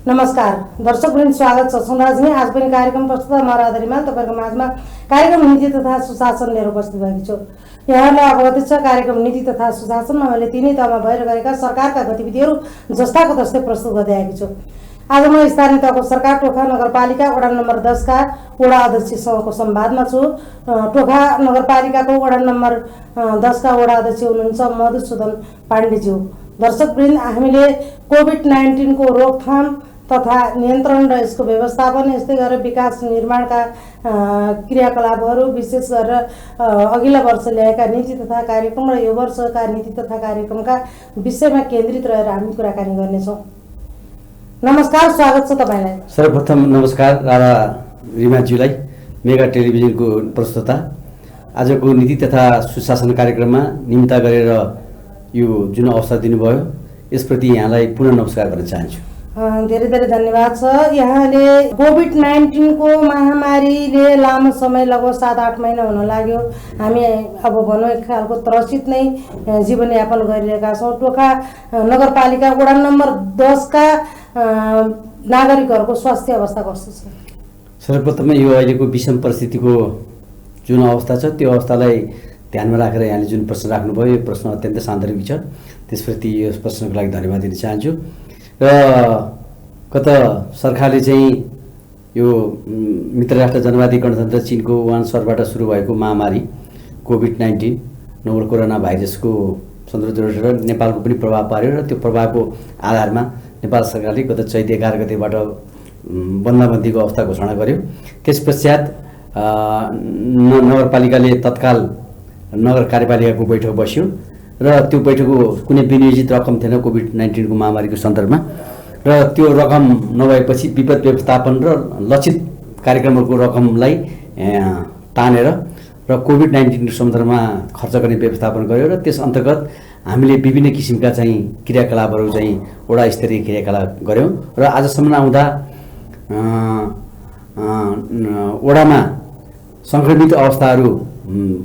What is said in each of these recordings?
नमस्कार दर्शकवृन्द, स्वागत छ सुन्दाजनी। आज पनि कार्यक्रम प्रस्तुत म राधा रिमाल तपाईहरुको माझमा कार्यक्रम नीति तथा सुशासन लिएर उपस्थित भएको छु। यहाँलाई अवगत छ कार्यक्रम नीति तथा सुशासनमा मैले तीनै तहमा भएर गरेका सरकारका गतिविधिहरू जस्ताको तस्तै प्रस्तुत गर्दै आएको छु। आज म स्थानीय तहको सरकार टोखा नगरपालिका वडा नम्बर 10 का वडा अध्यक्षसँगको संवादमा छु। टोखा नगरपालिकाको वडा नम्बर 10 का वडा अध्यक्ष हुनुहुन्छ मधुसूदन पाण्डेज्यू। दर्शकवृन्द, हामीले कोभिड-19 को रोकथाम तथा नियन्त्रण र यसको व्यवस्थापन, यस्तै गरेर विकास निर्माणका क्रियाकलापहरू, विशेष गरेर अघिल्ला वर्ष ल्याएका नीति तथा कार्यक्रम र यो वर्षका नीति तथा कार्यक्रमका विषयमा केन्द्रित रहेर हामी कुराकानी गर्नेछौँ। नमस्कार, स्वागत छ तपाईलाई। सर्वप्रथम नमस्कार राधा रिमाज्यूलाई, मेगा टेलिभिजनको प्रस्तुता। आजको नीति तथा सुशासन कार्यक्रममा निम्ता गरेर यो जुन अवसर दिनुभयो यसप्रति यहाँलाई पुनः नमस्कार गर्न चाहन्छु। धेरै धेरै धन्यवाद छ। यहाँले कोभिड-19 को महामारीले लामो समय लगभग 7-8 महिना हुन लाग्यो। हामी अब भनौँ एक खालको त्रसित नै जीवनयापन गरिरहेका छौँ। टोखा नगरपालिका वडा नम्बर 10 का नागरिकहरूको स्वास्थ्य अवस्था कस्तो छ? सर्वप्रथम यो अहिलेको विषम परिस्थितिको जुन अवस्था छ त्यो अवस्थालाई ध्यानमा राखेर यहाँले जुन प्रश्न राख्नुभयो यो प्रश्न अत्यन्त सान्दर्भिक छ। त्यसप्रति यो प्रश्नको लागि धन्यवाद दिन चाहन्छु। र गत सरकारले चाहिँ यो मित्र राष्ट्र जनवादी गणतन्त्र चीनको वुहान सहरबाट सुरु भएको महामारी कोभिड-19 नोभल कोरोना भाइरसको सन्दर्भ जोडेर नेपालको पनि प्रभाव पार्यो र त्यो प्रभावको आधारमा नेपाल सरकारले गत चैत 11 गतेबाट बन्दाबन्दीको अवस्था घोषणा गर्यो। त्यस पश्चात नगरपालिकाले तत्काल नगर कार्यपालिकाको बैठक बस्यो र त्यो बैठकको कुनै विनियोजित रकम थिएन कोभिड-19 को महामारीको सन्दर्भमा, र त्यो रकम नभएपछि विपद व्यवस्थापन र लक्षित कार्यक्रमहरूको रकमलाई तानेर र कोभिड-19 को सन्दर्भमा खर्च गर्ने व्यवस्थापन गर्यो र त्यस अन्तर्गत हामीले विभिन्न किसिमका चाहिँ क्रियाकलापहरू चाहिँ वडा स्तरीय क्रियाकलाप गऱ्यौँ र आजसम्म आउँदा वडामा सङ्क्रमित अवस्थाहरू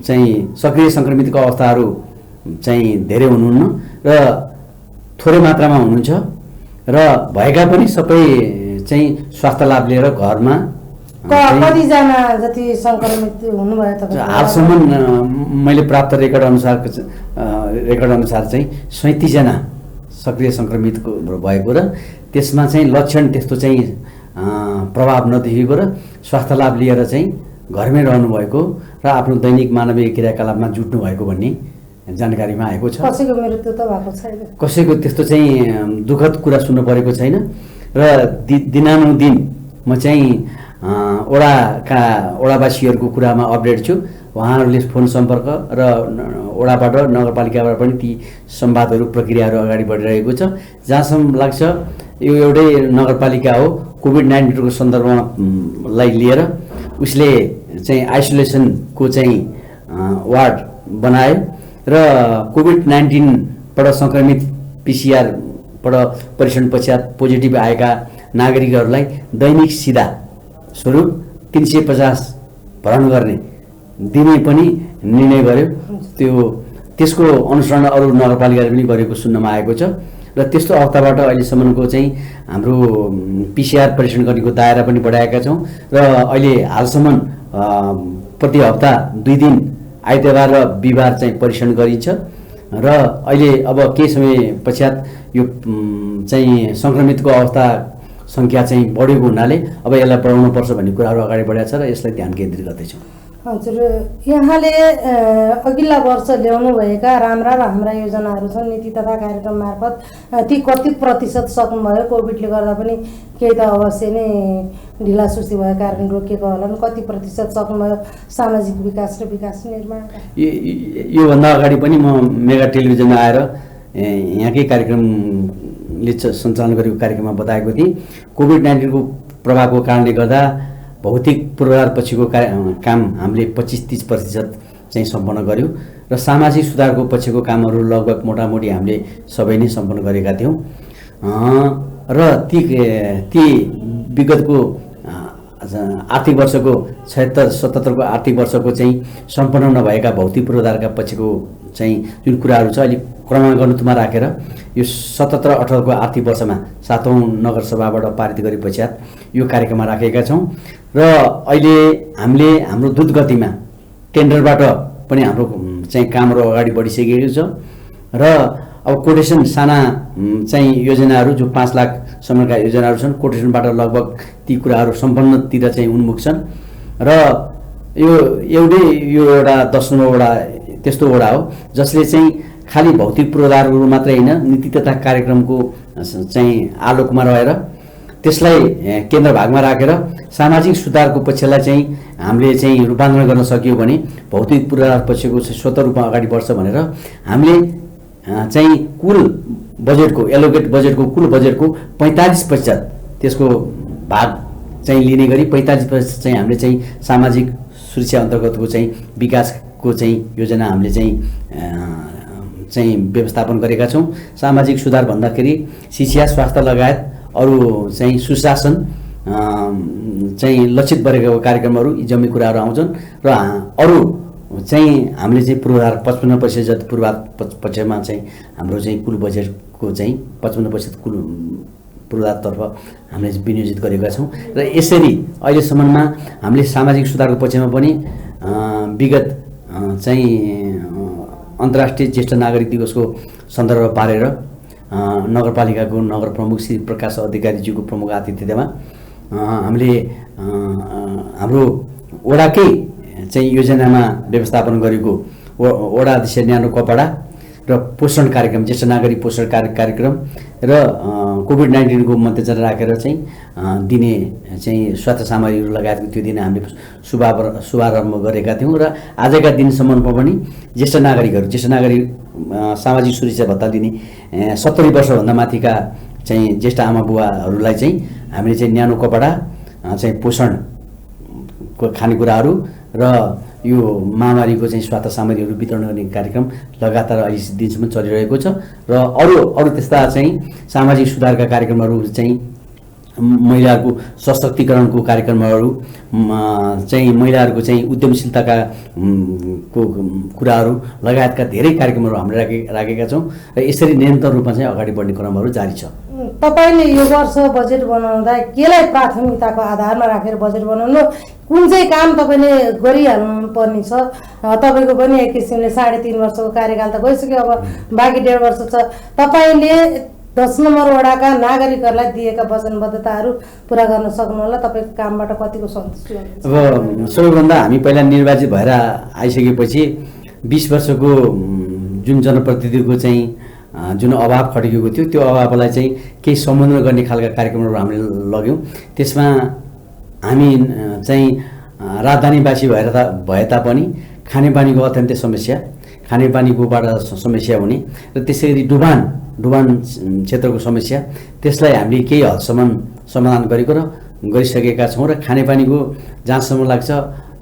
चाहिँ सक्रिय सङ्क्रमितको अवस्थाहरू चाहिँ धेरै हुनुहुन्न र थोरै मात्रामा हुनुहुन्छ र भएका पनि सबै चाहिँ स्वास्थ्य लाभ लिएर घरमा कतिजना जति सङ्क्रमित हुनुभयो तपाईँ? हालसम्म मैले प्राप्त रेकर्ड अनुसार चाहिँ 37 जना सक्रिय सङ्क्रमित भएको र त्यसमा चाहिँ लक्षण त्यस्तो चाहिँ प्रभाव नदेखिएको र स्वास्थ्य लाभ लिएर चाहिँ घरमै रहनुभएको र आफ्नो दैनिक मानवीय क्रियाकलापमा जुट्नु भएको भन्ने जानकारीमा आएको छ। कसैको मृत्यु त भएको छैन? कसैको त्यस्तो चाहिँ दुःखद कुरा सुन्नु परेको छैन र दिनानुदिन म चाहिँ वडावासीहरूको कुरामा अपडेट छु। उहाँहरूले फोन सम्पर्क र वडाबाट नगरपालिकाबाट पनि ती संवादहरू प्रक्रियाहरू अगाडि बढिरहेको छ। जहाँसम्म लाग्छ यो एउटै नगरपालिका हो, कोभिड-19 को सन्दर्भलाई लिएर उसले चाहिँ आइसोलेसनको चाहिँ वार्ड बनायो र कोभिड-19बाट सङ्क्रमित PCR-बाट परीक्षण पश्चात पोजिटिभ आएका नागरिकहरूलाई दैनिक सिधा स्वरूप 350 भरण गर्ने दिने पनि निर्णय गर्यो। त्यसको अनुसरण अरू नगरपालिकाले पनि गरेको सुन्नमा आएको छ र त्यस्तो अवस्थाबाट अहिलेसम्मको चाहिँ हाम्रो PCR परीक्षण गर्नेको दायरा पनि बढाएका छौँ र अहिले हालसम्म प्रति हप्ता 2 दिन आइतबार र बिहिबार चाहिँ परीक्षण गरिन्छ र अहिले अब केही समय पश्चात यो चाहिँ सङ्क्रमितको अवस्था सङ्ख्या चाहिँ बढेको हुनाले अब यसलाई बढाउनुपर्छ भन्ने कुराहरू अगाडि बढाएको छ र यसलाई ध्यान केन्द्रित गर्दैछौँ। हजुर, यहाँले अघिल्ला वर्ष ल्याउनुभएका राम्रा र हाम्रा योजनाहरू छन् नीति तथा कार्यक्रम मार्फत, ती कति प्रतिशत सक्नुभयो? कोभिडले गर्दा पनि केही त अवश्य नै ढिलासुस्ती भएको कारण रोकिएको होला, कति प्रतिशत सक्नुभयो सामाजिक विकास र विकास निर्माण? योभन्दा अगाडि पनि म मेगा टेलिभिजनमा आएर यहाँकै कार्यक्रमले सञ्चालन गरेको कार्यक्रममा बताएको थिएँ। कोभिड-19 को प्रभावको कारणले गर्दा भौतिक पूर्वाधार पछिको काम हामीले 25-30% चाहिँ सम्पन्न गर्यौँ र सामाजिक सुधारको पछिको कामहरू लगभग मोटामोटी हामीले सबै नै सम्पन्न गरेका थियौँ र ती विगतको आर्थिक वर्षको 76-77को आर्थिक वर्षको चाहिँ सम्पन्न नभएका भौतिक पूर्वाधारका पछिको चाहिँ जुन कुराहरू छ अहिले क्रमाङ्कमा राखेर यो 77-78को आर्थिक वर्षमा 7औं नगरसभाबाट पारित गरे पश्चात यो कार्यक्रममा राखेका छौँ र अहिले हामीले हाम्रो द्रुत गतिमा टेन्डरबाट पनि हाम्रो चाहिँ कामहरू अगाडि बढिसकेको छ र अब कोटेसन साना चाहिँ योजनाहरू जो 5 लाखसम्मका योजनाहरू छन् कोटेसनबाट लगभग ती कुराहरू सम्पन्नतिर चाहिँ उन्मुख छन् र यो एउटा 10 वटा त्यस्तो वडा हो जसले चाहिँ खालि भौतिक पूर्वाधारहरू मात्रै होइन नीति तथा कार्यक्रमको चाहिँ आलोकमा रहेर त्यसलाई केन्द्र भागमा राखेर सामाजिक सुधारको पक्षलाई चाहिँ हामीले चाहिँ रूपान्तरण गर्न सकियो भने भौतिक पूर्वाधार पक्षको स्वतः रूपमा अगाडि बढ्छ भनेर हामीले चाहिँ कुल बजेटको एलोकेट बजेटको कुल बजेटको 45% त्यसको भाग चाहिँ लिने गरी 45% चाहिँ हामीले चाहिँ सामाजिक सुरक्षा अन्तर्गतको चाहिँ विकासको चाहिँ योजना हामीले चाहिँ व्यवस्थापन गरेका छौँ। सामाजिक सुधार भन्दाखेरि शिक्षा स्वास्थ्य लगायत अरू चाहिँ सुशासन चाहिँ लक्षित गरेको कार्यक्रमहरू यी जम्मै कुराहरू आउँछन् र अरू चाहिँ हामीले चाहिँ पूर्वाधार 55% जति पूर्वाधार पक्षमा चाहिँ हाम्रो चाहिँ कुल बजेटको चाहिँ 55% कुल पूर्वाधारतर्फ हामीले विनियोजित गरेका छौँ र यसरी अहिलेसम्ममा हामीले सामाजिक सुधारको पक्षमा पनि विगत चाहिँ अन्तर्राष्ट्रिय ज्येष्ठ नागरिक दिवसको सन्दर्भ पारेर नगरपालिकाको नगर प्रमुख श्री प्रकाश अधिकारीज्यूको प्रमुख आतिथ्यतामा हामीले हाम्रो वडाकै चाहिँ योजनामा व्यवस्थापन गरेको वडा अध्यक्ष न्यानो कपडा र पोषण कार्यक्रम ज्येष्ठ नागरिक पोषण कार्यक्रम र कोभिड-19 को मध्यनजर राखेर चाहिँ दिने चाहिँ स्वास्थ्य सामग्रीहरू लगायतको त्यो दिन हामीले शुभारम्भ गरेका थियौँ र आजका दिनसम्ममा पनि ज्येष्ठ नागरिक सामाजिक सुरक्षा भत्ता दिने 70 वर्षभन्दा माथिका चाहिँ ज्येष्ठ आमा बुवाहरूलाई चाहिँ हामीले चाहिँ न्यानो कपडा चाहिँ पोषणको खानेकुराहरू र यो महामारीको चाहिँ स्वास्थ्य सामग्रीहरू वितरण गर्ने कार्यक्रम लगातार अहिले दिनसम्म चलिरहेको छ र अरू त्यस्ता चाहिँ सामाजिक सुधारका कार्यक्रमहरू चाहिँ महिलाहरूको सशक्तिकरणको कार्यक्रमहरू चाहिँ महिलाहरूको चाहिँ उद्यमशीलताका को कुराहरू लगायतका धेरै कार्यक्रमहरू हामीले राखेका छौँ र यसरी निरन्तर रूपमा चाहिँ अगाडि बढ्ने क्रमहरू जारी छ। तपाईले यो वर्ष बजेट बनाउँदा केलाई प्राथमिकताको आधारमा राखेर बजेट बनाउनु कुन चाहिँ काम तपाईले गरिहाल्नु पर्ने छ? तपाईको पनि एक किसिमले 3.5 वर्षको कार्यकाल त गइसक्यो, अब बाँकी 1.5 वर्ष छ। तपाईले 10 नम्बर वडाका नागरिकहरूलाई दिएका वचनबद्धताहरू पुरा गर्न सक्नु होला? तपाईको कामबाट कतिको सन्तुष्टि हुनुहुन्छ? अब सबैभन्दा हामी पहिला निर्वाचित भएर आइसकेपछि 20 वर्षको जुन जनप्रतिनिधिको चाहिँ जुन अभाव खटेको थियो त्यो अभावलाई चाहिँ केही सम्बोधन गर्ने खालका कार्यक्रमहरू हामीले लग्यौँ। त्यसमा हामी चाहिँ राजधानीवासी भए तापनि खानेपानीको अत्यन्तै समस्या, खानेपानीकोबाट समस्या हुने र त्यसरी डुबान क्षेत्रको समस्या त्यसलाई हामीले केही हदसम्म समाधान गरिसकेका छौँ र खानेपानीको जहाँसम्म लाग्छ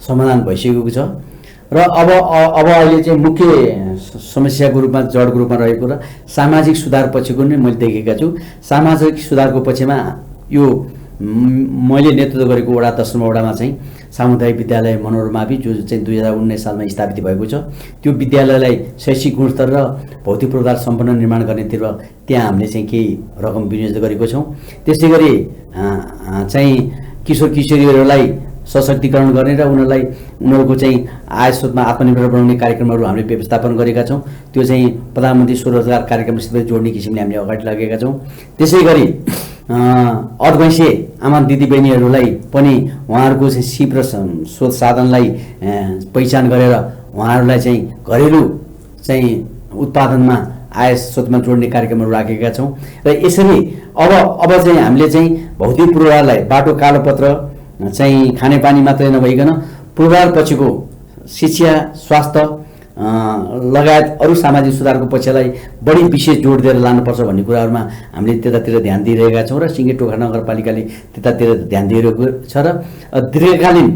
समाधान भइसकेको छ र अब अहिले चाहिँ मुख्य समस्याको रूपमा जडको रूपमा रहेको र सामाजिक सुधार पक्षको नै मैले देखेका छु। सामाजिक सुधारको पक्षमा यो मैले नेतृत्व गरेको वडा 10 नम्बर वडामा चाहिँ सामुदायिक विद्यालय मनोरमावि जो चाहिँ 2019 सालमा स्थापित भएको छ। त्यो विद्यालयलाई शैक्षिक गुणस्तर र भौतिक पूर्वाधार सम्पन्न निर्माण गर्नेतिर त्यहाँ हामीले चाहिँ केही रकम विनियोजित गरेको छौँ। त्यसै गरी चाहिँ किशोर किशोरीहरूलाई सशक्तिकरण गर्ने र उनीहरूको चाहिँ आय स्रोतमा आत्मनिर्भर बनाउने कार्यक्रमहरू हामीले व्यवस्थापन गरेका छौँ। त्यो चाहिँ प्रधानमन्त्री स्वरोजगार कार्यक्रमसित जोड्ने किसिमले हामीले अगाडि लगेका छौँ। त्यसै गरी अधवैँसे आमा दिदीबहिनीहरूलाई पनि उहाँहरूको चाहिँ सिप र स्रोत साधनलाई पहिचान गरेर उहाँहरूलाई चाहिँ घरेलु चाहिँ उत्पादनमा आय स्रोतमा जोड्ने कार्यक्रमहरू राखेका छौँ र यसरी अब चाहिँ हामीले चाहिँ भौतिक पूर्वाधारलाई बाटो कालोपत्र चाहिँ खानेपानी मात्रै नभइकन पूर्वाधार पछिको शिक्षा स्वास्थ्य लगायत अरू सामाजिक सुधारको पक्षलाई बढी विशेष जोड दिएर लानुपर्छ भन्ने कुराहरूमा हामीले त्यतातिर ध्यान दिइरहेका छौँ र सिङ्गेटोखा नगरपालिकाले त्यतातिर ध्यान दिइरहेको छ र दीर्घकालीन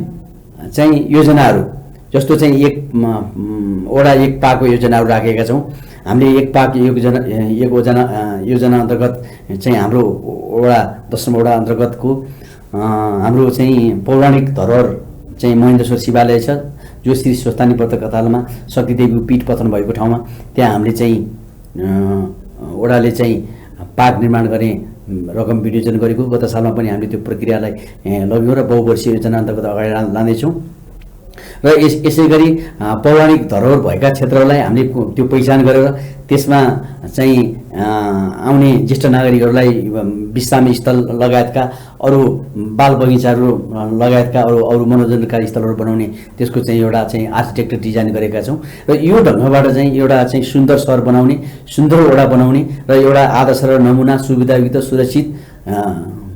चाहिँ योजनाहरू जस्तो चाहिँ वडा एक पाको योजनाहरू राखेका छौँ। हामीले एक पाक योजना अन्तर्गत चाहिँ हाम्रो वडा 10 नम्बर वडा अन्तर्गतको हाम्रो चाहिँ पौराणिक धरोहर चाहिँ महेन्द्रेश्वर शिवालय छ, जो श्री स्वस्तानी व्रत कथालमा शक्तिदेवीको पीठ पतन भएको ठाउँमा। त्यहाँ हामीले चाहिँ वडाले चाहिँ पार्क निर्माण गर्ने रकम विनियोजन गरेको। गत सालमा पनि हामीले त्यो प्रक्रियालाई लग्यौँ र बहुवर्षीय योजना अन्तर्गत अगाडि लाँदैछौँ। र यसै गरी पौराणिक धरोहर भएका क्षेत्रहरूलाई हामीले त्यो पहिचान गरेर त्यसमा चाहिँ आउने ज्येष्ठ नागरिकहरूलाई विश्राम स्थल लगायतका अरू बाल बगैँचाहरू लगायतका अरू मनोरञ्जनका स्थलहरू बनाउने त्यसको चाहिँ एउटा चाहिँ आर्किटेक्चर डिजाइन गरेका छौँ। र यो ढङ्गबाट चाहिँ एउटा चाहिँ सुन्दर सहर बनाउने, सुन्दर वडा बनाउने र एउटा आदर्श र नमुना सुविधायुक्त सुरक्षित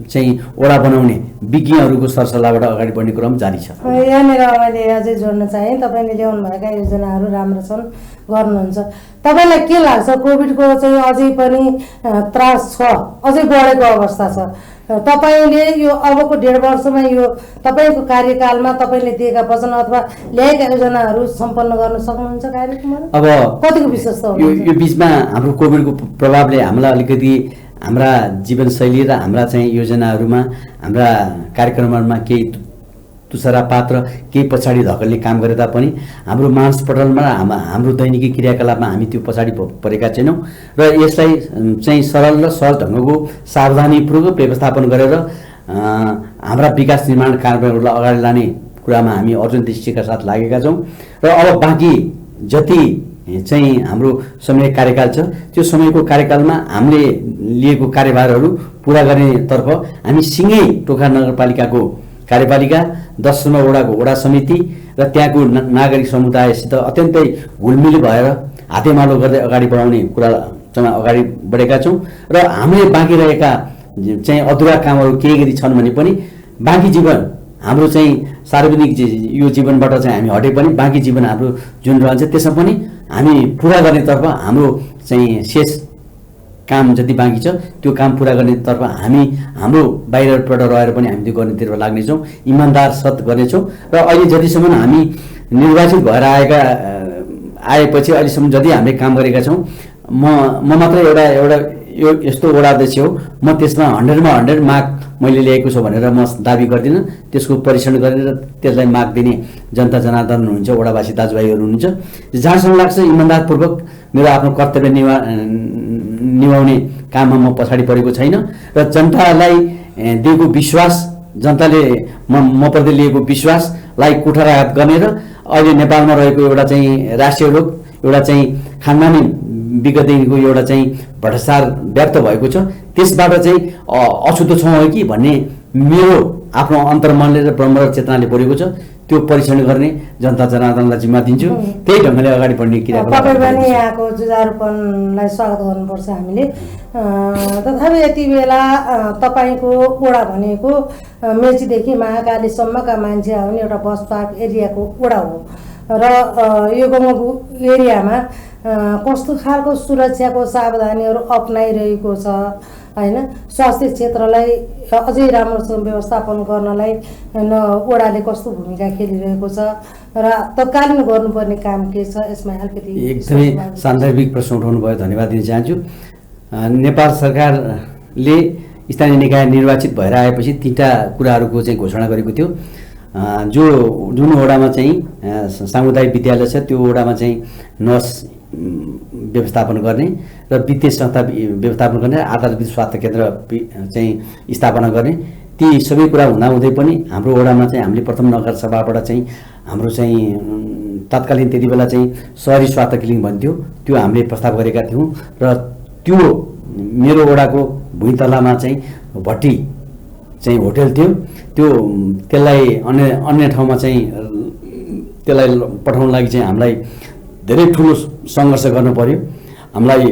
चाहिँ वडा बनाउने विज्ञहरूको सरसल्लाहबाट अगाडि बढ्ने क्रम जारी छ। यहाँनिर मैले अझै जोड्न चाहेँ, तपाईँले ल्याउनु भएका योजनाहरू राम्रो छन्, गर्नुहुन्छ। तपाईँलाई के लाग्छ कोभिडको चाहिँ अझै पनि त्रास छ, अझै बढेको अवस्था छ, तपाईँले यो अबको 1.5 वर्षमा यो तपाईँको कार्यकालमा तपाईँले दिएका वचन अथवा ल्याएका योजनाहरू सम्पन्न गर्न सक्नुहुन्छ कार्यक्रममा? अब कतिको विश्वस्त हो? यो बिचमा हाम्रो कोभिडको प्रभावले हामीलाई अलिकति हाम्रा जीवनशैली र हाम्रा चाहिँ योजनाहरूमा हाम्रा कार्यक्रमहरूमा केही तुषारपात र केही पछाडि धकेल्ने काम गरे तापनि हाम्रो मानसपटलमा हाम्रो दैनिकी क्रियाकलापमा हामी त्यो पछाडि परेका छैनौँ। र यसलाई चाहिँ सरल र सहज ढङ्गको सावधानीपूर्वक व्यवस्थापन गरेर हाम्रा विकास निर्माण कार्यक्रमहरूलाई अगाडि लाने कुरामा हामी अर्जुन दृष्टिका साथ लागेका छौँ। र अब बाँकी जति चाहिँ हाम्रो समय कार्यकाल छ, त्यो समयको कार्यकालमा हामीले लिएको कार्यभारहरू पुरा गर्नेतर्फ हामी सिङे टोखा नगरपालिकाको कार्यपालिका 10 नम्बर वडाको वडा समिति र त्यहाँको नागरिक समुदायसित अत्यन्तै घुलमिल भएर हातेमालो गर्दै अगाडि बढाउने कुरासँग अगाडि बढेका छौँ। र हामीले बाँकी रहेका चाहिँ अधुरा कामहरू केही गरी छन् भने पनि बाँकी जीवन हाम्रो चाहिँ सार्वजनिक यो जीवनबाट चाहिँ हामी हटे पनि बाँकी जीवन हाम्रो जुन रहन्छ त्यसमा पनि हामी पुरा गर्नेतर्फ हाम्रो चाहिँ शेष काम जति बाँकी छ त्यो काम पुरा गर्नेतर्फ हामी हाम्रो बाहिरबाट रहेर पनि हामी त्यो गर्नेतर्फ लाग्नेछौँ, इमान्दार सत गर्नेछौँ। र अहिले जतिसम्म हामी निर्वाचित भएर आएपछि अहिलेसम्म जति हामीले काम गरेका छौँ, म मात्र एउटा यो यस्तो वडा अध्यक्ष हो, म त्यसमा 100मा 100 मार्क मैले ल्याएको छु भनेर म दाबी गर्दिनँ। त्यसको परीक्षण गरेर त्यसलाई मार्क दिने जनता जनार्दन हुनुहुन्छ, वडावासी दाजुभाइहरू हुनुहुन्छ। जहाँसम्म लाग्छ इमान्दारपूर्वक मेरो आफ्नो कर्तव्य निभाउने काममा म पछाडि परेको छैन। र जनतालाई दिएको विश्वास, जनताले म प्रति लिएको विश्वासलाई कुठाराघात गर्ने र अहिले नेपालमा रहेको एउटा चाहिँ राष्ट्रिय रोग, एउटा चाहिँ खानदानी विगतदेखिको एउटा चाहिँ भ्रष्टाचार व्याप्त भएको छ, त्यसबाट चाहिँ अछुतो छौँ कि भन्ने मेरो आफ्नो अन्तर्मनले र ब्रह्म र चेतनाले बोलेको छ। त्यो परीक्षण गर्ने जनता जनार्दनलाई जिम्मा दिन्छु। त्यही ढङ्गले अगाडि बढ्ने क्रियाकलाप। तपाईँ पनि यहाँको जुझारुपनलाई स्वागत गर्नुपर्छ हामीले। तथापि यति बेला तपाईँको वडा भनेको मेचीदेखि महाकालीसम्मका मान्छे आउने एउटा बस पार्क एरियाको वडा हो र यो गाउँको एरियामा कस्तो खालको सुरक्षाको सावधानीहरू अपनाइरहेको छ हैन, स्वास्थ्य क्षेत्रलाई अझै राम्रोसँग व्यवस्थापन गर्नलाई वडाले कस्तो भूमिका खेलिरहेको छ र तत्कालीन गर्नुपर्ने काम के छ, यसमा अलिकति एकदमै सान्दर्भिक प्रश्न उठाउनु भयो, धन्यवाद दिन चाहन्छु। नेपाल सरकारले स्थानीय निकाय निर्वाचित भएर आएपछि 3टा कुराहरूको चाहिँ घोषणा गरेको थियो। जुन वडामा चाहिँ सामुदायिक विद्यालय छ त्यो वडामा चाहिँ नर्स व्यवस्थापन गर्ने र वित्तीय संस्था व्यवस्थापन गर्ने, आधारभूत स्वास्थ्य केन्द्र चाहिँ स्थापना गर्ने, ती सबै कुरा हुँदाहुँदै पनि हाम्रो वडामा चाहिँ हामीले प्रथम नगरसभाबाट चाहिँ हाम्रो चाहिँ तत्कालीन त्यति बेला चाहिँ सहरी स्वास्थ्य क्लिनिक भन्थ्यो, त्यो हामीले प्रस्ताव गरेका थियौँ। र त्यो मेरो वडाको भुइँतलामा चाहिँ भट्टी चाहिँ होटल थियो, त्यसलाई अन्य ठाउँमा चाहिँ त्यसलाई पठाउन लागि चाहिँ हामीलाई धेरै ठुलो सङ्घर्ष गर्नु पर्यो, हामीलाई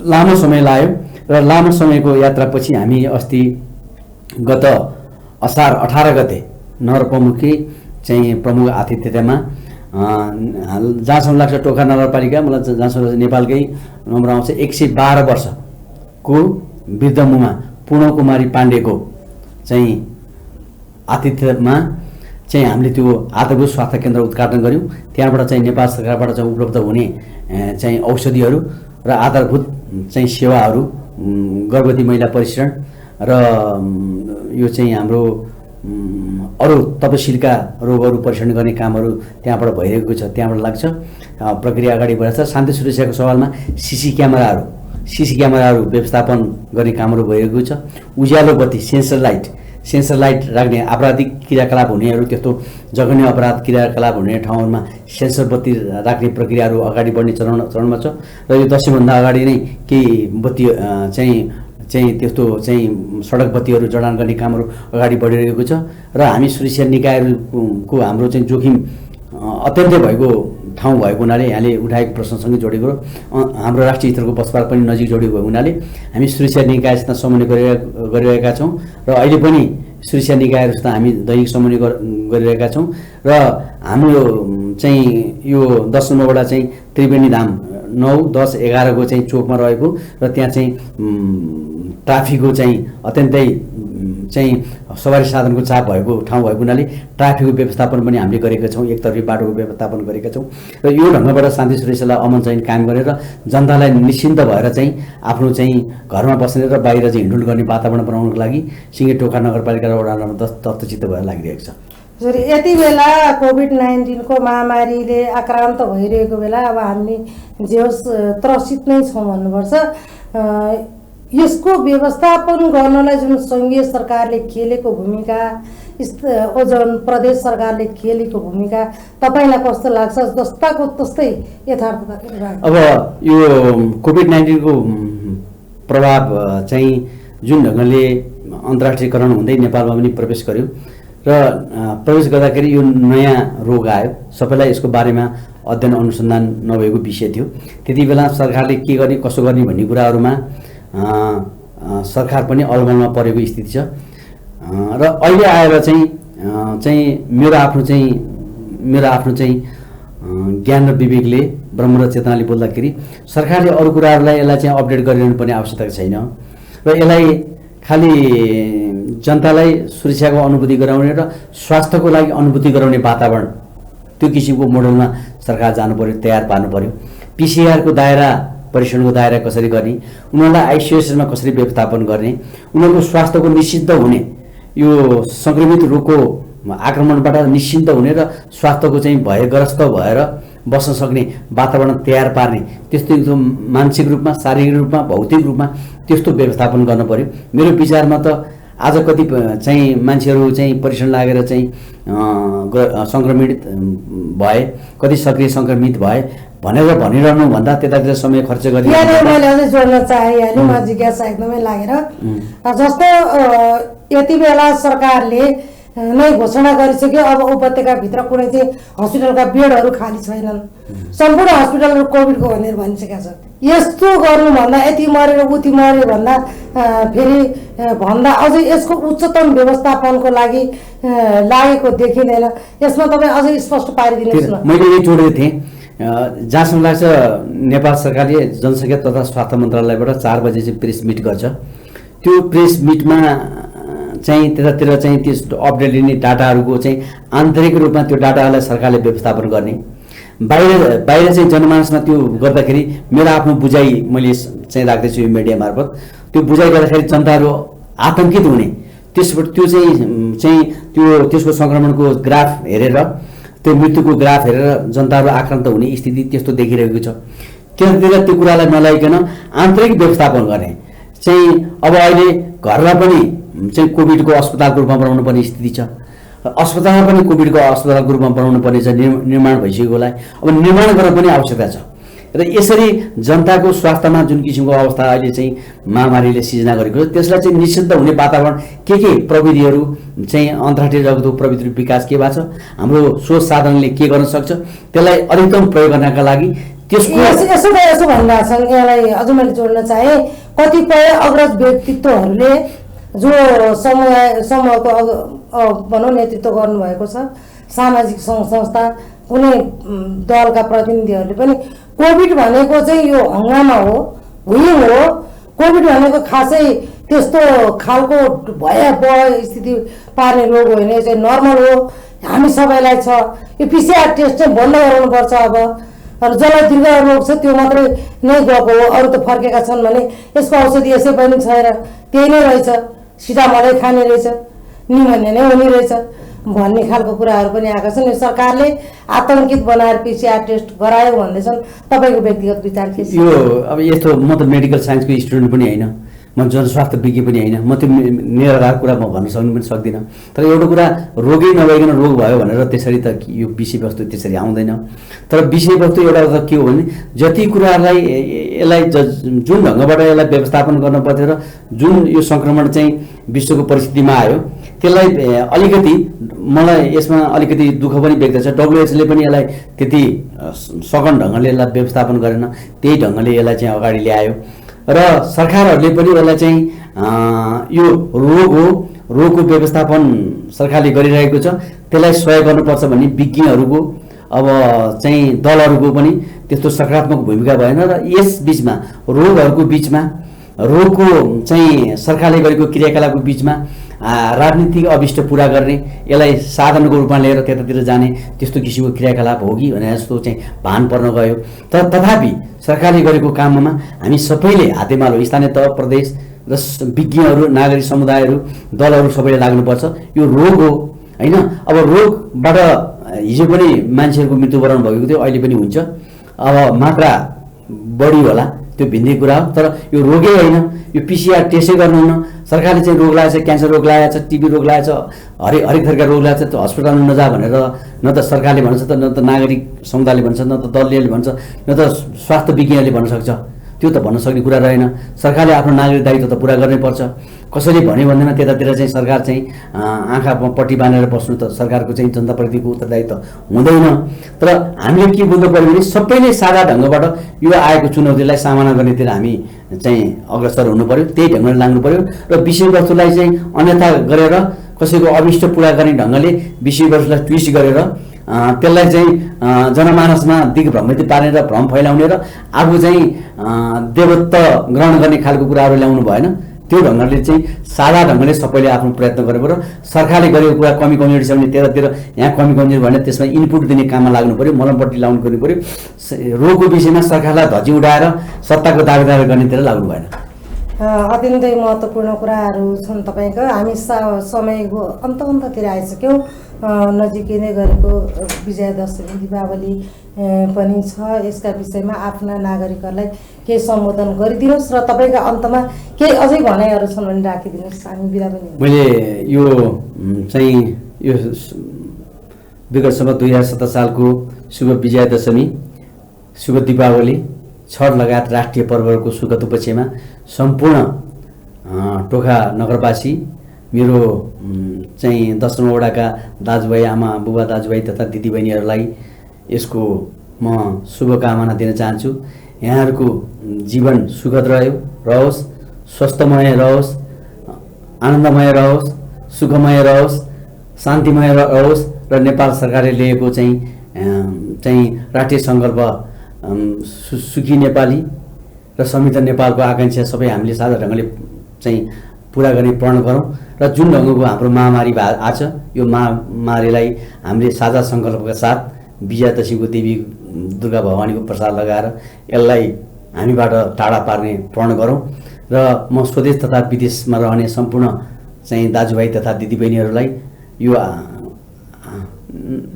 लामो समय लाग्यो। र लामो समयको यात्रापछि हामी अस्ति गत असार 18 गते नगर प्रमुखी चाहिँ प्रमुख आतिथ्यतामा जहाँसम्म लाग्छ टोखा नगरपालिका, मलाई जहाँसम्म नेपालकै नम्बर आउँछ 112 वर्षको वृद्ध मुमा पूर्णकुमारी पाण्डेको चाहिँ आतिथ्यमा चाहिँ हामीले त्यो आधारभूत स्वास्थ्य केन्द्र उद्घाटन गऱ्यौँ। त्यहाँबाट चाहिँ नेपाल सरकारबाट चाहिँ उपलब्ध हुने चाहिँ औषधिहरू र आधारभूत चाहिँ सेवाहरू, गर्भवती महिला परीक्षण र यो चाहिँ हाम्रो अरू तपसिलका रोगहरू परीक्षण गर्ने कामहरू त्यहाँबाट भइरहेको छ, त्यहाँबाट लाग्छ। प्रक्रिया अगाडि बढेको छ। शान्ति सुरक्षाको सवालमा सीसी क्यामेराहरू व्यवस्थापन गर्ने कामहरू भइरहेको छ। उज्यालो बत्ती, सेन्सर लाइट राख्ने, आपराधिक क्रियाकलाप हुनेहरू, त्यस्तो जघन्य अपराध क्रियाकलाप हुने ठाउँहरूमा सेन्सर बत्ती राख्ने प्रक्रियाहरू अगाडि बढ्ने चरणमा छ। र यो दशैँभन्दा अगाडि नै केही बत्ती चाहिँ त्यस्तो चाहिँ सडक बत्तीहरू जडान गर्ने कामहरू अगाडि बढिरहेको छ। र हामी सुरक्षा निकायहरूको हाम्रो चाहिँ जोखिम अत्यन्तै भएको ठाउँ भएको हुनाले यहाँले उठाएको प्रश्नसँगै जोडेको र हाम्रो राष्ट्रिय हितको पक्षपात पनि नजिक जोडेको भएको हुनाले हामी सुरक्षा निकायसित समन्वय गरिरहेका छौँ र अहिले पनि सुरक्षा निकायहरूसित हामी दैनिक समन्वय गरिरहेका छौँ। र हाम्रो चाहिँ यो 10 नम्बरवटा चाहिँ त्रिवेणी धाम 9, 10, 11 को चाहिँ चोकमा रहेको र त्यहाँ चाहिँ ट्राफिकको चाहिँ अत्यन्तै चाहिँ सवारी साधनको चाप भएको ठाउँ भएको हुनाले ट्राफिकको व्यवस्थापन पनि हामीले गरेका छौँ, एकतर्फी बाटोको व्यवस्थापन गरेका छौँ। र यो ढङ्गबाट शान्ति सुरक्षालाई अमन चाहिँ कायम गरेर जनतालाई निश्चिन्त भएर चाहिँ आफ्नो चाहिँ घरमा बस्ने र बाहिर चाहिँ हिँडुल गर्ने वातावरण बनाउनको लागि सिङ्गेटोका नगरपालिका र वडा नम्बर 10 तत्त्वचित्त भएर लागिरहेको छ। यति बेला कोभिड-19 को महामारीले आक्रान्त भइरहेको बेला अब हामी जे होस् त्रसित नै छौँ भन्नुपर्छ। यसको व्यवस्थापन गर्नलाई जुन सङ्घीय सरकारले खेलेको भूमिका, जुन प्रदेश सरकारले खेलेको भूमिका तपाईँलाई कस्तो लाग्छ? जस्ताको तस्तै यथार्थता। अब यो कोभिड-19 को प्रभाव चाहिँ जुन ढङ्गले अन्तर्राष्ट्रियकरण हुँदै नेपालमा पनि प्रवेश गर्यो र प्रवेश गर्दाखेरि यो नयाँ रोग आयो, सबैलाई यसको बारेमा अध्ययन अनुसन्धान नभएको विषय थियो। त्यति बेला सरकारले के गर्ने कसो गर्ने भन्ने कुराहरूमा सरकार पनि अलमलमा परेको स्थिति छ। र अहिले आएर चाहिँ मेरो आफ्नो चाहिँ ज्ञान र विवेकले, ब्रह्म र चेतनाले बोल्दाखेरि सरकारले अरू कुराहरूलाई यसलाई चाहिँ अपडेट गरिरहनु पर्ने आवश्यकता छैन र यसलाई खालि जनतालाई सुरक्षाको अनुभूति गराउने र स्वास्थ्यको लागि अनुभूति गराउने वातावरण, त्यो किसिमको मोडलमा सरकार जानु पर्यो, तयार पार्नु पर्यो। पिसिआरको दायरा, परीक्षणको दायरा कसरी गर्ने, उनीहरूलाई आइसोलेसनमा कसरी व्यवस्थापन गर्ने, उनीहरूको स्वास्थ्यको निश्चिन्त हुने, यो सङ्क्रमित रोगको आक्रमणबाट निश्चिन्त हुने र स्वास्थ्यको चाहिँ भयग्रस्त भएर बस्न सक्ने वातावरण तयार पार्ने, त्यस्तो मानसिक रूपमा, शारीरिक रूपमा, भौतिक रूपमा त्यस्तो व्यवस्थापन गर्नु पर्यो। मेरो विचारमा त आज कति चाहिँ मान्छेहरू चाहिँ परीक्षण लागेर चाहिँ सङ्क्रमित भए, कति सक्रिय सङ्क्रमित भए भनिरहनु भन्दा त्यतातिर समय खर्च गरी मैले अझै जोड्न चाहेँ, म जिज्ञासा एकदमै लागेर जस्तो यति बेला सरकारले नै घोषणा गरिसक्यो अब उपत्यकाभित्र कुनै चाहिँ हस्पिटलका बेडहरू खाली छैनन्, सम्पूर्ण हस्पिटलहरू कोभिडको भनेर भनिसकेका छ। यस्तो गर्नुभन्दा यति मरेर उति मऱ्यो भन्दा फेरि भन्दा अझै यसको उच्चतम व्यवस्थापनको लागि लागेको देखिँदैन। यसमा तपाईँ अझै स्पष्ट पारिदिनुहोस् न। मैले यही जोडेको थिएँ, जहाँसम्म लाग्छ नेपाल सरकारले जनसङ्ख्या तथा स्वास्थ्य मन्त्रालयबाट 4 बजे चाहिँ प्रेस मिट गर्छ। त्यो प्रेस मिटमा चाहिँ त्यतातिर चाहिँ त्यस अपडेट लिने डाटाहरूको चाहिँ आन्तरिक रूपमा त्यो डाटाहरूलाई सरकारले व्यवस्थापन गर्ने, बाहिर चाहिँ जनमानसमा त्यो गर्दाखेरि मेरो आफ्नो बुझाइ मैले चाहिँ राख्दैछु यो मिडिया मार्फत। त्यो बुझाइ गर्दाखेरि जनताहरू आतङ्कित हुने, त्यसबाट त्यो चाहिँ त्यसको सङ्क्रमणको ग्राफ हेरेर, त्यो मृत्युको ग्राफ हेरेर जनताहरू आक्रान्त हुने स्थिति त्यस्तो देखिरहेको छ। त्यतातिर त्यो कुरालाई नलाइकन आन्तरिक व्यवस्थापन गर्ने चाहिँ अब अहिले घरमा पनि चाहिँ कोभिडको अस्पतालको रूपमा बनाउनु पर्ने स्थिति छ, अस्पतालमा पनि कोभिडको अस्पतालको रूपमा बनाउनु पर्ने छ, निर्माण भइसकेकोलाई अब निर्माण गर्न पनि आवश्यकता छ। र यसरी जनताको स्वास्थ्यमा जुन किसिमको अवस्था अहिले चाहिँ महामारीले सिर्जना गरेको छ त्यसलाई चाहिँ निश्चिन्त हुने वातावरण के प्रविधिहरू चाहिँ अन्तर्राष्ट्रिय जगतको प्रविधि विकास के भएको छ, हाम्रो सोच साधनले के गर्न सक्छ, त्यसलाई अधिकतम प्रयोग गर्नका लागि त्यसको यसो भन्दासँग यसलाई अझ मैले जोड्न चाहेँ। कतिपय अग्रज व्यक्तित्वहरूले जो समूहको भनौँ नेतृत्व गर्नुभएको छ, सामाजिक सङ्घ संस्था कुनै दलका प्रतिनिधिहरूले पनि कोभिड भनेको चाहिँ यो हङ्गामा हो, हुइङ हो, कोभिड भनेको खासै त्यस्तो खालको भयावह स्थिति पार्ने रोग होइन, यो चाहिँ नर्मल हो, हामी सबैलाई छ, यो पिसिआर टेस्ट चाहिँ बन्द गराउनुपर्छ। अब जसलाई दीर्घ रोग छ त्यो मात्रै नै गएको हो, अरू त फर्केका छन् भने यसको औषधि यसै पनि छैन, त्यही नै रहेछ। सिधा मलाई खाने रहेछ, निमोनिया नै हुने रहेछ भन्ने खालको कुराहरू पनि आएका छन्। यो सरकारले आतंकित बनाएर PCR टेस्ट गरायो भन्दैछन्। तपाईँको व्यक्तिगत विचार के छ? यो अब यस्तो, म त मेडिकल साइन्सको स्टुडेन्ट पनि होइन, म जनस्वास्थ्य विज्ञ पनि होइन, म त्यो निराधार कुरा म भन्न सक्नु पनि सक्दिनँ। तर एउटा कुरा, रोगै नभइकन रोग भयो भनेर त्यसरी त यो विषयवस्तु त्यसरी आउँदैन। तर विषयवस्तु एउटा त के हो भने जति कुराहरूलाई यसलाई जुन ढङ्गबाट यसलाई व्यवस्थापन गर्न पर्थ्यो र जुन यो सङ्क्रमण चाहिँ विश्वको परिस्थितिमा आयो त्यसलाई अलिकति, मलाई यसमा अलिकति दुःख पनि व्यक्त छ। WHO ले पनि यसलाई त्यति सघन ढङ्गले यसलाई व्यवस्थापन गरेन, त्यही ढङ्गले यसलाई चाहिँ अगाडि ल्यायो र सरकारहरूले पनि यसलाई चाहिँ यो रोग हो, रोगको व्यवस्थापन सरकारले गरिरहेको छ, त्यसलाई सहयोग गर्नुपर्छ भन्ने विज्ञहरूको अब चाहिँ दलहरूको पनि त्यस्तो सकारात्मक भूमिका भएन। र यस बिचमा रोगहरूको बिचमा, रोगको चाहिँ सरकारले गरेको क्रियाकलापको बिचमा राजनीतिक अभिष्ट पुरा गर्ने, यसलाई साधनको रूपमा लिएर त्यतातिर जाने त्यस्तो किसिमको क्रियाकलाप हो कि भने जस्तो चाहिँ भान पर्न गयो। तर तथापि सरकारले गरेको काममा हामी सबैले हातेमालो, स्थानीय तह, प्रदेश र विज्ञहरू, नागरिक समुदायहरू, दलहरू सबैले लाग्नुपर्छ। यो रोग हो होइन। अब रोगबाट हिजो पनि मान्छेहरूको मृत्युवरण भएको थियो, अहिले पनि हुन्छ। अब मात्रा बढी होला त्यो भिन्दै कुरा हो, तर यो रोगै होइन। यो PCR टेस्टै गर्नुहुन्न। सरकारले चाहिँ रोग लागेको छ, क्यान्सर रोग लागेको छ, टिबी रोग लागेको छ, हरेक थरीका रोग लागेको छ, त्यो हस्पिटलमा नजा भनेर न त सरकारले भन्छ, न त नागरिक समुदायले भन्छ, न त दलीयले भन्छ, न त स्वास्थ्य विज्ञले भन्न सक्छ। त्यो त भन्न सक्ने कुरा रहेन। सरकारले आफ्नो नागरिक दायित्व त पुरा गर्नै पर्छ। कसैले भन्यो भन्दैन त्यतातिर चाहिँ सरकार चाहिँ आँखामा पट्टी बाँधेर बस्नु त सरकारको चाहिँ जनताप्रतिको उत्तरदायित्व हुँदैन। तर हामीले के बुझ्नु पर्यो भने सबैले सादा ढङ्गबाट यो आएको चुनौतीलाई सामना गर्नेतिर हामी चाहिँ अग्रसर हुनु पर्यो, त्यही ढङ्गले लाग्नु पर्यो र विषयवस्तुलाई चाहिँ अन्यथा गरेर कसैको अभिष्ट पुरा गर्ने ढङ्गले विषयवस्तुलाई ट्विस्ट गरेर त्यसलाई चाहिँ जनमानसमा दिग्भ्रमित पार्ने र भ्रम फैलाउने र आफू चाहिँ देवत्व ग्रहण गर्ने खालको कुराहरू ल्याउनु भएन। त्यो ढङ्गले चाहिँ सादा ढङ्गले सबैले आफ्नो प्रयत्न गरेको र सरकारले गरेको कुरा कमी कमजोरी छ भने त्यतातिर यहाँ कमी कमजोरी भने त्यसमा इनपुट दिने काममा लाग्नु पर्यो, मलमपट्टि लाउनु गर्नु पर्यो। रोगको विषयमा सरकारलाई धजी उडाएर सत्ताको दावेदार गर्नेतिर लाग्नु भएन। अत्यन्तै महत्त्वपूर्ण कुराहरू छन् तपाईँको। हामी समयको अन्ततिर आइसक्यौँ। नजिकै नै गरेको विजयादशमी, दीपावली पनि छ। यसका विषयमा आफ्ना नागरिकहरूलाई केही सम्बोधन गरिदिनुहोस् र तपाईँका अन्तमा केही अझै भनाइहरू छन् भने राखिदिनुहोस्, हामी बिदा पनि। मैले यो चाहिँ यो विगत सम्म 2017 सालको शुभ विजयादशमी, शुभ दीपावली, छठ लगायत राष्ट्रिय पर्वहरूको सुखद उपलक्ष्यमा सम्पूर्ण टोखा नगरवासी, मेरो चाहिँ 10औं वडाका दाजुभाइ, आमा बुबा दाजुभाइ तथा दिदीबहिनीहरूलाई यसको म शुभकामना दिन चाहन्छु। यहाँहरूको जीवन सुखद रहोस्, स्वस्थमय रहोस्, आनन्दमय रहोस्, सुखमय रहोस्, शान्तिमय रहोस् र नेपाल सरकारले लिएको चाहिँ राष्ट्रिय सङ्कल्प सुखी नेपाली र समृद्ध नेपालको आकाङ्क्षा सबै हामीले साझा ढङ्गले चाहिँ पुरा गर्ने प्रण गरौँ र जुन ढङ्गको हाम्रो महामारी आछ यो महामारीलाई हामीले साझा सङ्कल्पका साथ विजयादशमीको देवी दुर्गा भवानीको प्रसाद लगाएर यसलाई हामीबाट टाढा पार्ने प्रण गरौँ र म स्वदेश तथा विदेशमा रहने सम्पूर्ण चाहिँ दाजुभाइ तथा दिदीबहिनीहरूलाई यो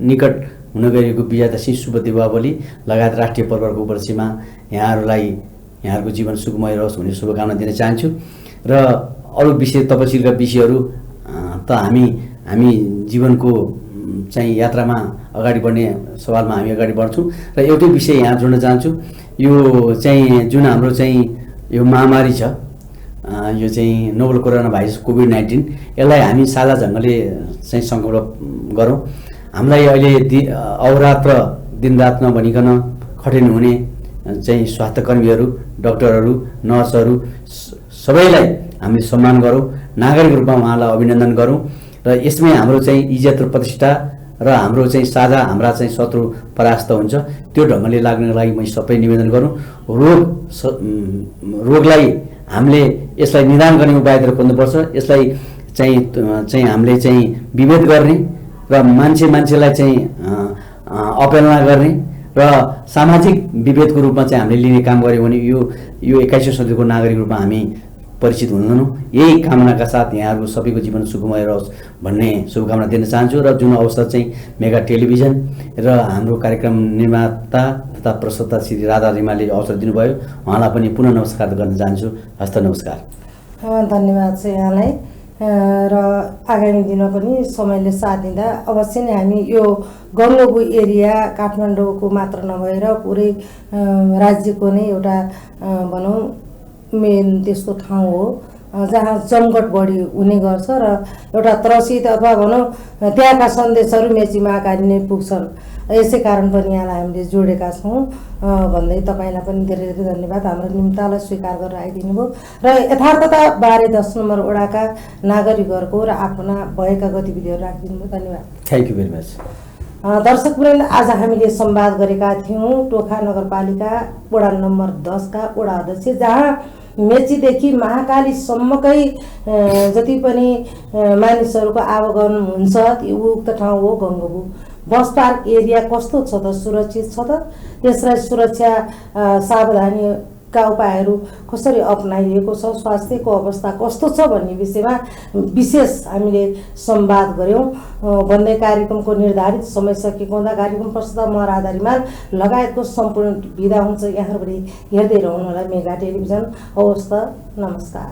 निकट हुन गएको विजयादशमी, शुभ दीपावली लगायत राष्ट्रिय पर्वको उपलक्ष्यमा यहाँहरूको जीवन सुखमय रहोस् भन्ने शुभकामना दिन चाहन्छु। र अरू विषय, तपसिलका विषयहरू त हामी जीवनको चाहिँ यात्रामा अगाडि बढ्ने सवालमा हामी अगाडि बढ्छौँ र एउटै विषय यहाँ जोड्न चाहन्छु। यो चाहिँ जुन हाम्रो चाहिँ यो महामारी छ, यो चाहिँ नोभल कोरोना भाइरस कोभिड-19, यसलाई हामी साझा ढङ्गले चाहिँ सङ्कल्प गरौँ। हामीलाई अहिले अहोरात्र दिनरात नभनिकन खटिनु हुने चाहिँ स्वास्थ्यकर्मीहरू, डाक्टरहरू, नर्सहरू सबैलाई हामीले सम्मान गरौँ, नागरिक रूपमा उहाँलाई अभिनन्दन गरौँ र यसमै हाम्रो चाहिँ इज्जत र प्रतिष्ठा र हाम्रो चाहिँ साझा, हाम्रा चाहिँ शत्रु परास्त हुन्छ। त्यो ढङ्गले लाग्नको लागि मैले सबै निवेदन गरौँ। रोगलाई हामीले यसलाई निदान गर्ने उपायतिर खोज्नुपर्छ। यसलाई चाहिँ हामीले चाहिँ विभेद गर्ने र मान्छेलाई चाहिँ अपेलना गर्ने र सामाजिक विभेदको रूपमा चाहिँ हामीले लिने काम गऱ्यौँ भने यो 21औं सदीको नागरिक रूपमा हामी परिचित हुनुहुन्न। यही कामनाका साथ यहाँहरू सबैको जीवन सुखमय रहोस् भन्ने शुभकामना दिन चाहन्छु। र जुन अवसर चाहिँ मेगा टेलिभिजन र हाम्रो कार्यक्रम निर्माता तथा प्रस्तुता श्री राधा रिमालले अवसर दिनुभयो, उहाँलाई पनि पुनः नमस्कार गर्न चाहन्छु। हस्त नमस्कार। धन्यवाद छ यहाँलाई। र आगामी दिनमा पनि समयले साथ दिँदा अवश्य नै हामी यो गङ्गोबु एरिया काठमाडौँको मात्र नभएर पुरै राज्यको नै एउटा भनौँ मेन त्यस्तो ठाउँ हो जहाँ जमघट बढी हुने गर्छ र एउटा त्रसित अथवा भनौँ त्यहाँका सन्देशहरू मेची महाकाली नै पुग्छन्। यसै कारण पनि यहाँलाई हामीले जोडेका छौँ भन्दै तपाईँलाई पनि धेरै धेरै धन्यवाद हाम्रो निम्तालाई स्वीकार गरेर आइदिनु भयो र यथार्थताबारे 10 नम्बर वडाका नागरिकहरूको र आफ्ना भएका गतिविधिहरू राखिदिनु भयो। धन्यवाद। Thank you very much. दर्शकवृन्द, आज हामीले संवाद गरेका थियौँ टोखा नगरपालिका वडा नम्बर 10 का वडा अध्यक्ष, जहाँ मेचीदेखि महाकालीसम्मकै जति पनि मानिसहरूको आवागमन हुन्छ त्यो उक्त ठाउँ हो गङ्गोबु। बस पार्क एरिया कस्तो छ त? सुरक्षित छ त? त्यसलाई सुरक्षा सावधानीका उपायहरू कसरी अपनाइएको छ? स्वास्थ्यको अवस्था कस्तो छ भन्ने विषयमा विशेष हामीले संवाद गऱ्यौँ भन्दै कार्यक्रमको निर्धारित समय सकिएको हुँदा कार्यक्रम प्रस्तुता म राधा रिमाल लगायतको सम्पूर्ण विधा हुन्छ। यहाँहरूले हेर्दै रहनुहोला मेगा टेलिभिजन। हवस् त, नमस्कार।